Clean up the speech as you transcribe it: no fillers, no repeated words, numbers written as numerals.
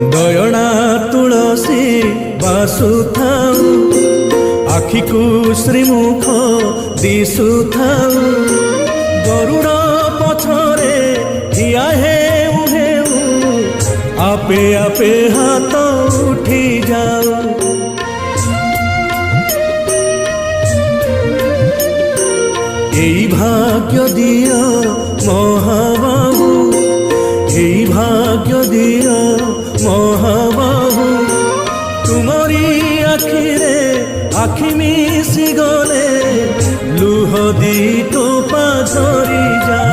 दयणा तुलसी बासुथाऊ आखिकु श्रीमुख दिशुथाऊ गरुड़ पछरे ठिया हेउ हेउ आपे आपे हाथ उठी जाऊ। এই ভাগ্য দিও মহাবাহু, এই ভাগ্য দিও মহাবাহু, তুমরি আখিরে আখি মিশি গলে লুহ দি টোপা ঝরি যা।